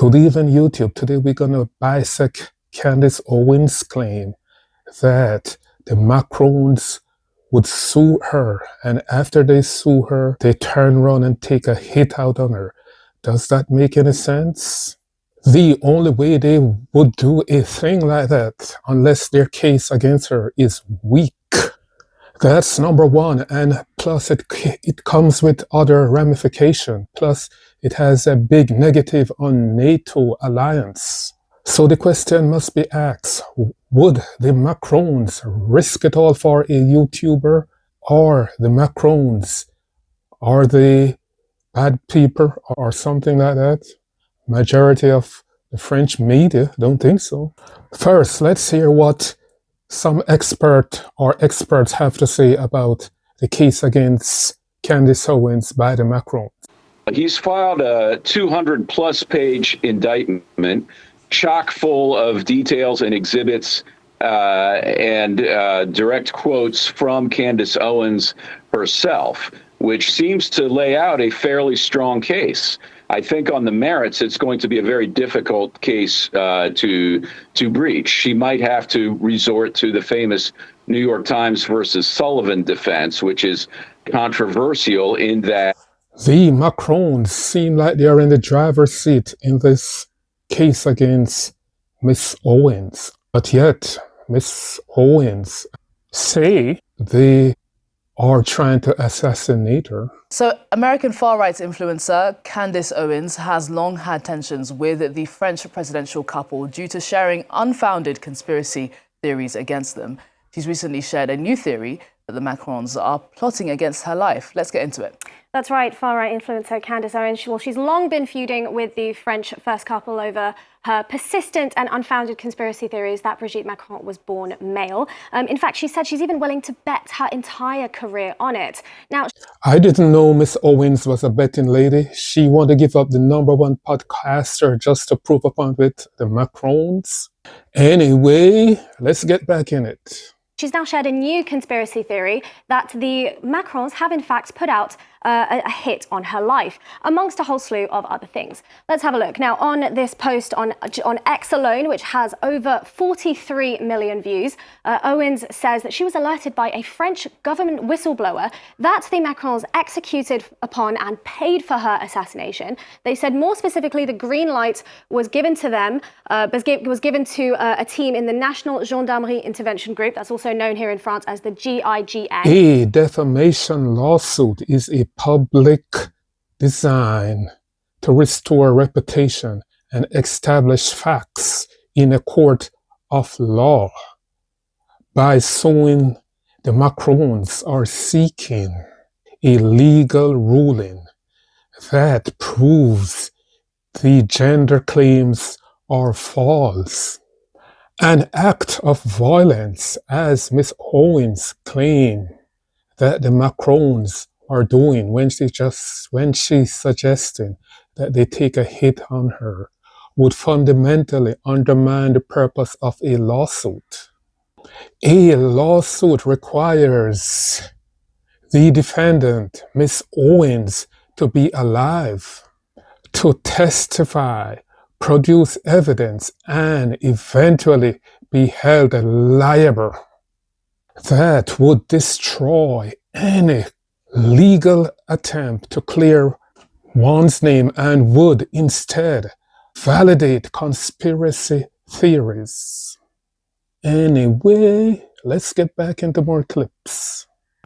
Good evening, YouTube. Today we're going to bisect Candace Owens' claim that the Macrons would sue her, and after they sue her, they turn around and take a hit out on her. Does that make any sense? The only way they would do a thing like that, unless their case against her is weak. That's number one, and plus it comes with other ramifications. Plus it has a big negative on NATO alliance. So the question must be asked, would the Macrons risk it all for a YouTuber, or the Macrons are the bad people or something like that? Majority of the French media don't think so. First, let's hear what some experts have to say about the case against Candace Owens by the Macrons. He's filed a 200-plus page indictment, chock full of details and exhibits and direct quotes from Candace Owens herself, which seems to lay out a fairly strong case. I think on the merits, it's going to be a very difficult case to breach. She might have to resort to the famous New York Times versus Sullivan defense, which is controversial in that the Macrons seem like they are in the driver's seat in this case against Miss Owens. But yet, Miss Owens say they are trying to assassinate her. So, American far-right influencer Candace Owens has long had tensions with the French presidential couple due to sharing unfounded conspiracy theories against them. She's recently shared a new theory that the Macrons are plotting against her life. Let's get into it. That's right, far-right influencer Candace Owens. She's long been feuding with the French first couple over her persistent and unfounded conspiracy theories that Brigitte Macron was born male. In fact, she said she's even willing to bet her entire career on it. Now, I didn't know Miss Owens was a betting lady. She wanted to give up the #1 podcaster just to prove a point with the Macrons. Anyway, let's get back in it. She's now shared a new conspiracy theory that the Macrons have in fact put out a hit on her life, amongst a whole slew of other things. Let's have a look. Now, on this post on X alone, which has over 43 million views, Owens says that she was alerted by a French government whistleblower that the Macrons executed upon and paid for her assassination. They said more specifically the green light was given to them, was given to a team in the National Gendarmerie Intervention Group, that's also known here in France as the GIGN. A defamation lawsuit is a public design to restore reputation and establish facts in a court of law. By suing, the Macrons are seeking a legal ruling that proves the gender claims are false. An act of violence, as Miss Owens claimed that the Macrons are doing when she's suggesting that they take a hit on her, would fundamentally undermine the purpose of a lawsuit. A lawsuit requires the defendant, Miss Owens, to be alive, to testify, produce evidence, and eventually be held liable. That would destroy any legal attempt to clear one's name and would instead validate conspiracy theories. Anyway, let's get back into more clips.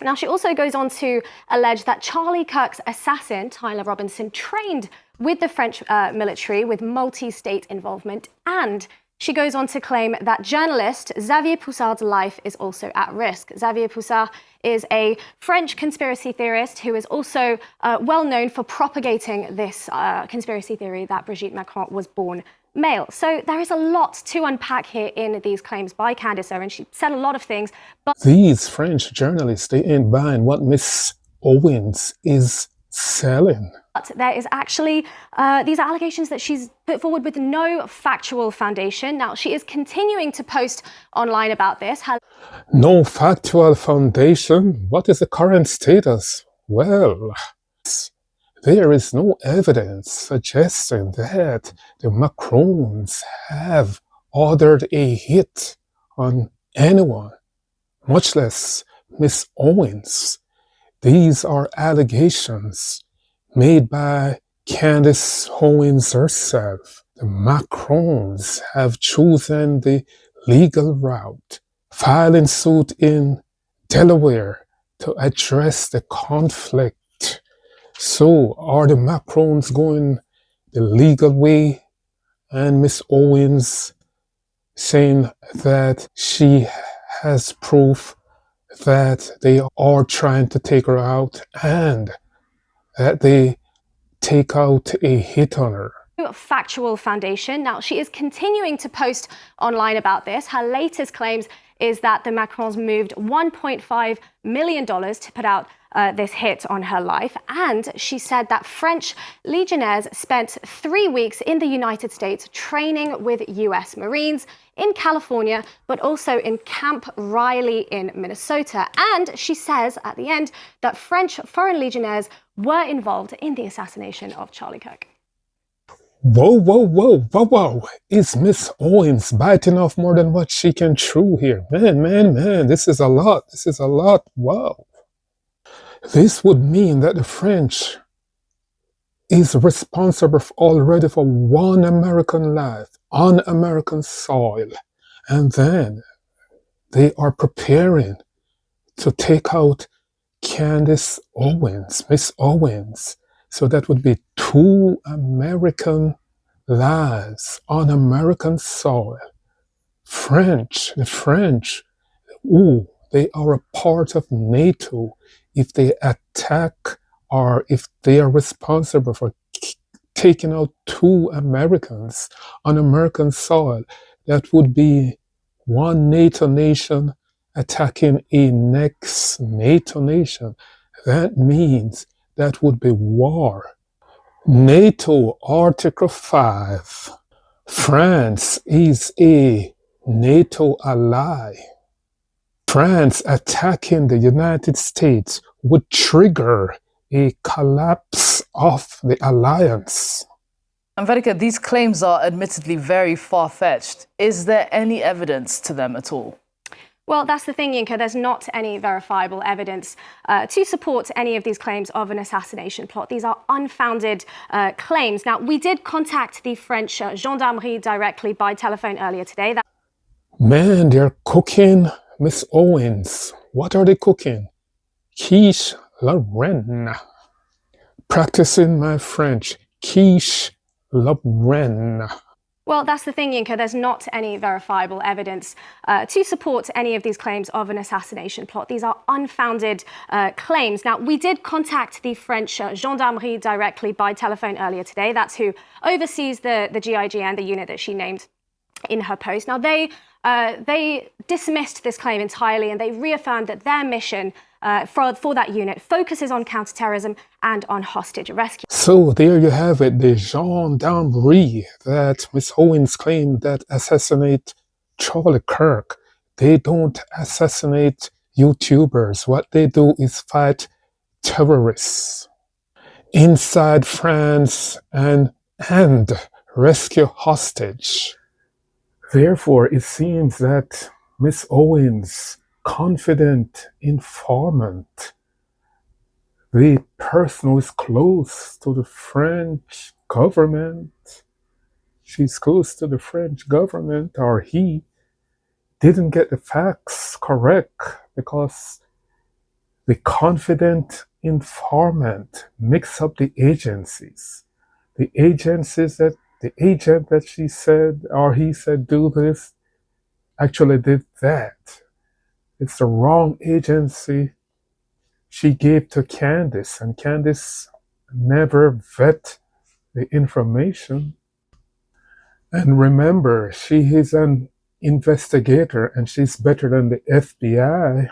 Now, she also goes on to allege that Charlie Kirk's assassin, Tyler Robinson, trained with the French military with multi-state involvement, and she goes on to claim that journalist Xavier Poussard's life is also at risk. Xavier Poussard is a French conspiracy theorist who is also well known for propagating this conspiracy theory that Brigitte Macron was born male. So there is a lot to unpack here in these claims by Candace Owens. She said a lot of things, but these French journalists, they ain't buying what Miss Owens is selling. But there is actually these allegations that she's put forward with no factual foundation. Now, she is continuing to post online about this. No factual foundation? What is the current status? Well, There is no evidence suggesting that the Macrons have ordered a hit on anyone, much less Miss Owens. These are allegations made by Candace Owens herself. The Macrons have chosen the legal route, filing suit in Delaware to address the conflict. So are the Macrons going the legal way, and Miss Owens saying that she has proof that they are trying to take her out and that they take out a hit on her? Factual foundation. Now, she is continuing to post online about this. Her latest claims is that the Macrons moved $1.5 million to put out this hit on her life. And she said that French legionnaires spent 3 weeks in the United States training with US Marines in California, but also in Camp Riley in Minnesota. And she says at the end that French foreign legionnaires were involved in the assassination of Charlie Kirk. Whoa, whoa, whoa, whoa, whoa. Is Miss Owens biting off more than what she can chew here? Man, this is a lot. This is a lot. Wow. This would mean that the French is responsible already for one American life on American soil. And then they are preparing to take out Candace Owens, Miss Owens. So that would be 2 American lives on American soil. The French, they are a part of NATO. If they attack or if they are responsible for taking out 2 Americans on American soil, that would be one NATO nation attacking a next NATO nation. That means that would be war. NATO Article 5. France is a NATO ally. France attacking the United States would trigger a collapse of the alliance. And Vedika, these claims are admittedly very far-fetched. Is there any evidence to them at all? Well, that's the thing, Yinka. There's not any verifiable evidence to support any of these claims of an assassination plot. These are unfounded claims. Now, we did contact the French gendarmerie directly by telephone earlier today. Man, they're cooking Miss Owens. What are they cooking? Quiche la reine. Practicing my French. Quiche la reine. Well, that's the thing, Yinka. There's not any verifiable evidence to support any of these claims of an assassination plot. These are unfounded claims. Now, we did contact the French gendarmerie directly by telephone earlier today. That's who oversees the GIGN, the unit that she named in her post. Now, they dismissed this claim entirely, and they reaffirmed that their mission for that unit focuses on counterterrorism and on hostage rescue. So there you have it, the gendarmerie that Miss Owens claimed that assassinate Charlie Kirk. They don't assassinate YouTubers. What they do is fight terrorists inside France and rescue hostage. Therefore, it seems that Miss Owens, confident informant, the person who is close to the French government, she's close to the French government, or he didn't get the facts correct because the confident informant mixed up the agencies. The agencies that the agent that she said or he said do this actually did that. It's the wrong agency she gave to Candace, and Candace never vet the information. And remember, she is an investigator, and she's better than the FBI,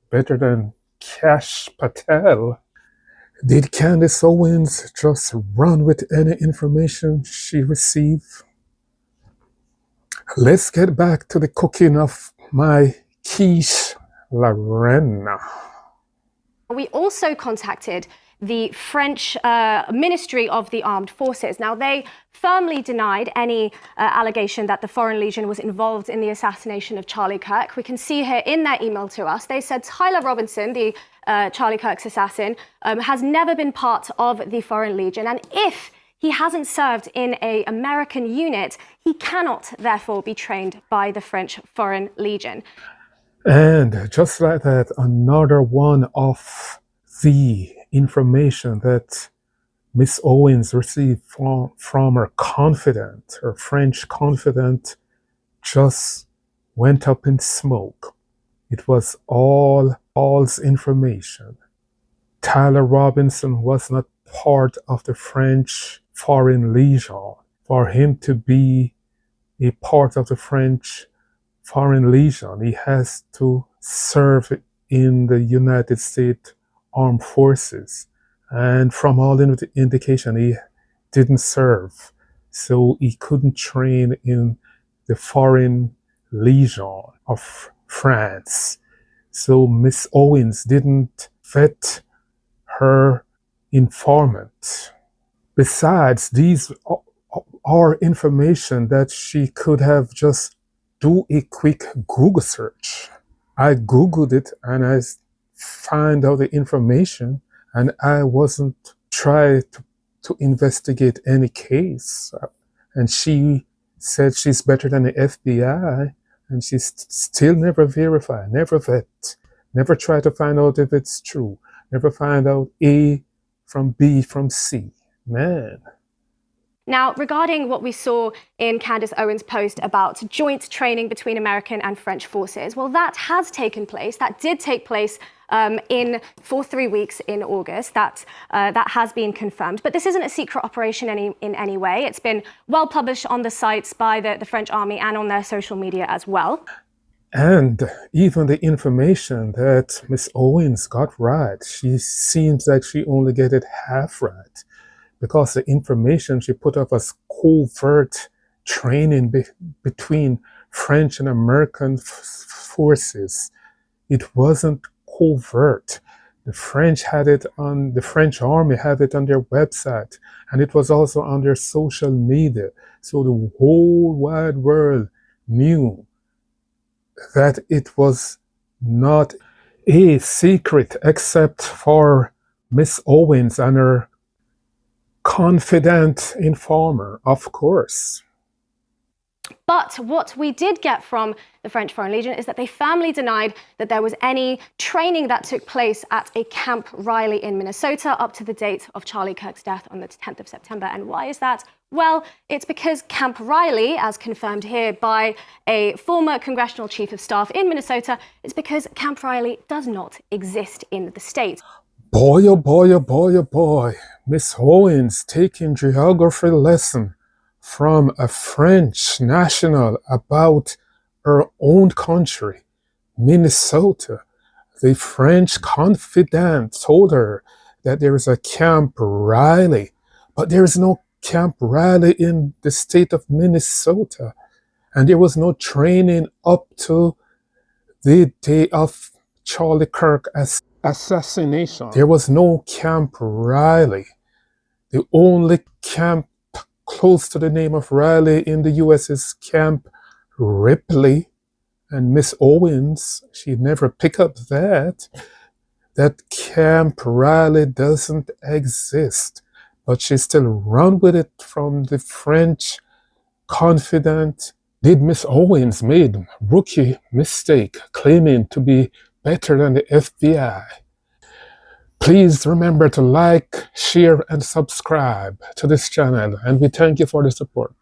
better than Kash Patel. Did Candace Owens just run with any information she received? Let's get back to the cooking of my quiche la reine. We also contacted the French Ministry of the Armed Forces. Now, they firmly denied any allegation that the Foreign Legion was involved in the assassination of Charlie Kirk. We can see here in their email to us, they said Tyler Robinson, the Charlie Kirk's assassin, has never been part of the Foreign Legion, and if he hasn't served in an American unit, he cannot therefore be trained by the French Foreign Legion. And just like that, another one of the information that Miss Owens received from her confidant, her French confidant, just went up in smoke. It was all false information. Tyler Robinson was not part of the French Foreign Legion. For him to be a part of the French Foreign Legion, he has to serve in the United States Armed Forces. And from all indication, he didn't serve. So he couldn't train in the Foreign Legion of France. So Miss Owens didn't vet her informant. Besides, these are information that she could have just do a quick Google search. I Googled it and I find out the information, and I wasn't trying to investigate any case. And she said she's better than the FBI, and she still never verify, never vet, never try to find out if it's true, never find out A from B from C. Man. Now, regarding what we saw in Candace Owens' post about joint training between American and French forces, well, that has taken place. That did take place for 3 weeks in August. That has been confirmed. But this isn't a secret operation in any way. It's been well published on the sites by the French army and on their social media as well. And even the information that Miss Owens got right, she seems like she only get it half right. Because the information she put up as covert training between French and American forces, it wasn't covert. The French army had it on their website, and it was also on their social media. So the whole wide world knew that it was not a secret except for Miss Owens and her confident informer, of course. But what we did get from the French Foreign Legion is that they firmly denied that there was any training that took place at a Camp Riley in Minnesota up to the date of Charlie Kirk's death on the 10th of September. And why is that? Well, it's because Camp Riley, as confirmed here by a former congressional chief of staff in Minnesota, it's because Camp Riley does not exist in the state. Boy, oh boy, oh boy, oh boy. Miss Owens taking geography lesson from a French national about her own country, Minnesota. The French confidant told her that there is a Camp Riley, but there is no Camp Riley in the state of Minnesota. And there was no training up to the day of Charlie Kirk assassination. There was no Camp Riley. The only camp close to the name of Riley in the US is Camp Ripley. And Miss Owens, she never picked up that Camp Riley doesn't exist. But she still run with it from the French confidant. Did Miss Owens made rookie mistake claiming to be better than the FBI? Please remember to like, share, and subscribe to this channel, and we thank you for the support.